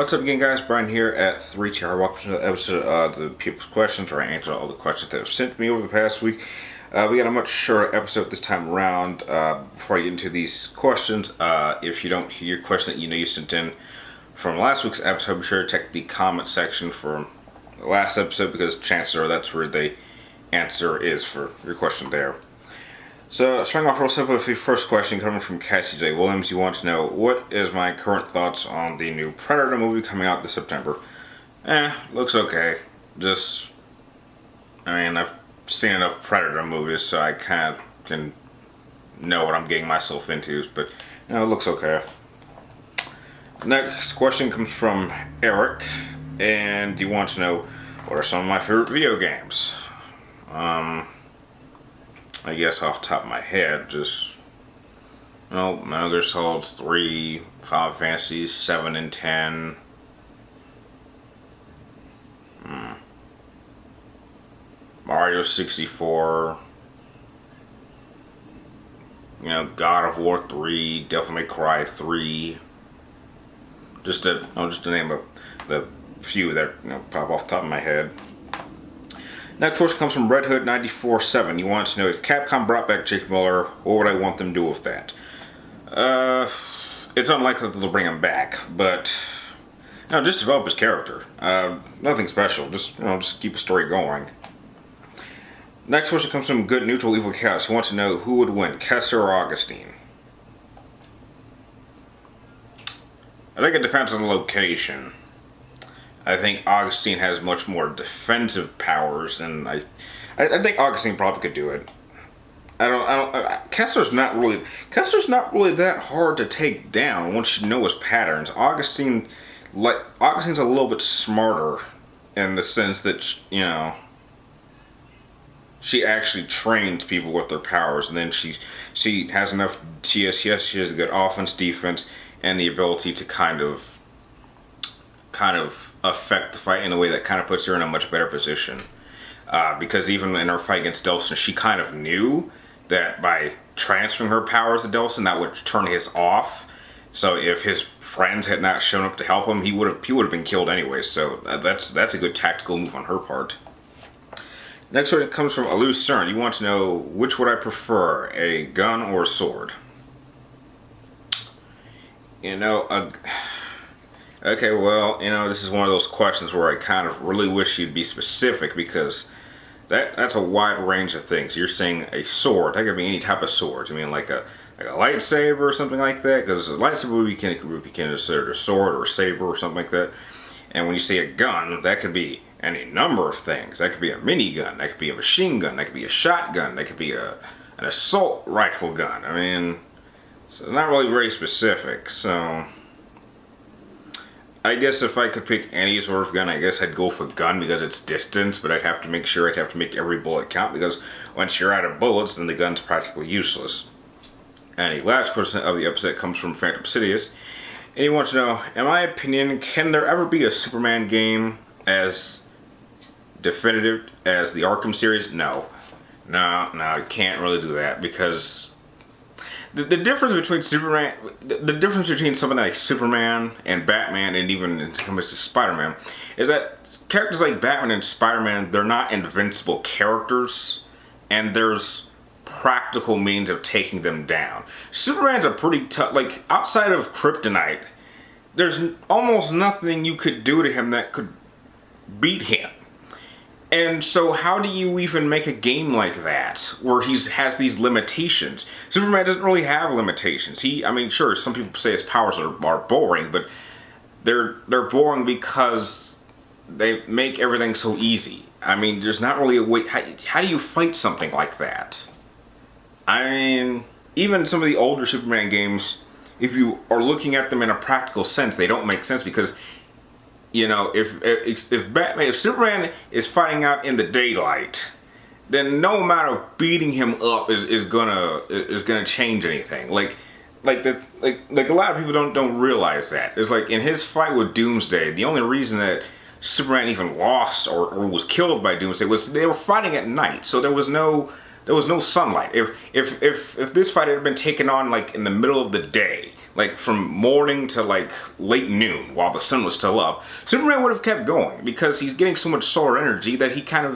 What's up again, guys? Brian here at 3TR. Welcome to the episode of the People's Questions, where I answer all the questions that have sent to me over the past week. We got a much shorter episode this time around. Before I get into these questions, if you don't hear your question that you know you sent in from last week's episode, be sure to check the comment section from the last episode, because chances are that's where the answer is for your question there. So, starting off real simple with the first question coming from Cassie J. Williams. You want to know, what is my current thoughts on the new Predator movie coming out this September? Looks okay. I've seen enough Predator movies, so I kind of can know what I'm getting myself into, but, it looks okay. Next question comes from Eric, and you want to know, what are some of my favorite video games? I guess off the top of my head, just, Metal Gear Solid 3, Final Fantasy 7 and 10. Mario 64. God of War 3, Devil May Cry 3. Just to name the few that pop off the top of my head. Next question comes from Red Hood 947. He wants to know, if Capcom brought back Jake Miller, what would I want them to do with that? It's unlikely that they'll bring him back, but just develop his character. Nothing special. Just keep a story going. Next question comes from Good Neutral Evil Chaos. He wants to know, who would win, Kessler or Augustine? I think it depends on the location. I think Augustine has much more defensive powers, and I think Augustine probably could do it. Kessler's not really that hard to take down once you know his patterns. Augustine's a little bit smarter in the sense that she actually trains people with their powers, and then she has enough. She has a good offense, defense, and the ability to kind of affect the fight in a way that kind of puts her in a much better position. Because even in her fight against Delsin, she kind of knew that by transferring her powers to Delsin, that would turn his off. So if his friends had not shown up to help him, he would have been killed anyway. So that's a good tactical move on her part. Next one comes from Alu Cern. You want to know, which would I prefer, a gun or a sword? Okay, well, this is one of those questions where I kind of really wish you'd be specific, because that's a wide range of things. You're saying a sword. That could be any type of sword. You mean like a lightsaber or something like that? Because a lightsaber would be considered a sword or a saber or something like that. And when you say a gun, that could be any number of things. That could be a minigun. That could be a machine gun. That could be a shotgun. That could be an assault rifle gun. So it's not really very specific. So I guess if I could pick any sort of gun, I guess I'd go for gun, because it's distance, but I'd have to make every bullet count, because once you're out of bullets, then the gun's practically useless. And the last question of the episode comes from Phantom Sidious, and he wants to know, in my opinion, can there ever be a Superman game as definitive as the Arkham series? No, you can't really do that, because the difference between something like Superman and Batman, and even in some cases Spider-Man, is that characters like Batman and Spider-Man, they're not invincible characters, and there's practical means of taking them down. Superman's a pretty tough, outside of Kryptonite, there's almost nothing you could do to him that could beat him. And so how do you even make a game like that, where he has these limitations? Superman doesn't really have limitations. Sure, some people say his powers are boring, but they're boring because they make everything so easy. There's not really a way. How do you fight something like that? Even some of the older Superman games, if you are looking at them in a practical sense, they don't make sense, because if Superman is fighting out in the daylight, then no amount of beating him up is gonna change anything. Like a lot of people don't realize that. It's like in his fight with Doomsday, the only reason that Superman even lost or was killed by Doomsday was they were fighting at night, so there was no There was no sunlight. If this fight had been taken on like in the middle of the day, like from morning to like late noon while the sun was still up, Superman would have kept going because he's getting so much solar energy that he kind of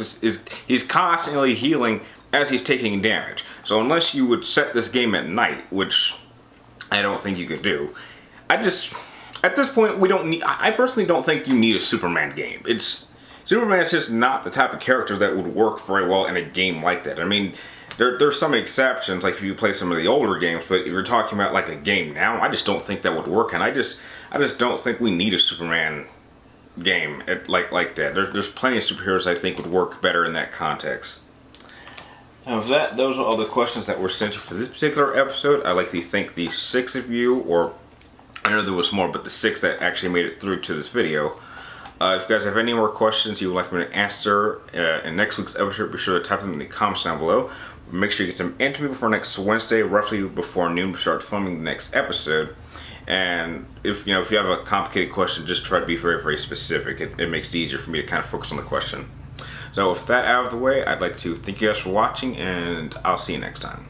he's constantly healing as he's taking damage. So unless you would set this game at night, which I don't think you could do, at this point we don't need. I personally don't think you need a Superman game. Superman's just not the type of character that would work very well in a game like that. I mean, there's some exceptions, like if you play some of the older games, but if you're talking about like a game now, I just don't think that would work, and I just don't think we need a Superman game like that. There's plenty of superheroes I think would work better in that context. And with that, those are all the questions that were sent for this particular episode. I'd like to thank the 6 of you, or I know there was more, but the 6 that actually made it through to this video. If you guys have any more questions you would like me to answer in next week's episode, be sure to type them in the comments down below. Make sure you get them into me before next Wednesday, roughly before noon, to start filming the next episode. And if you have a complicated question, just try to be very, very specific. It makes it easier for me to kind of focus on the question. So with that out of the way, I'd like to thank you guys for watching, and I'll see you next time.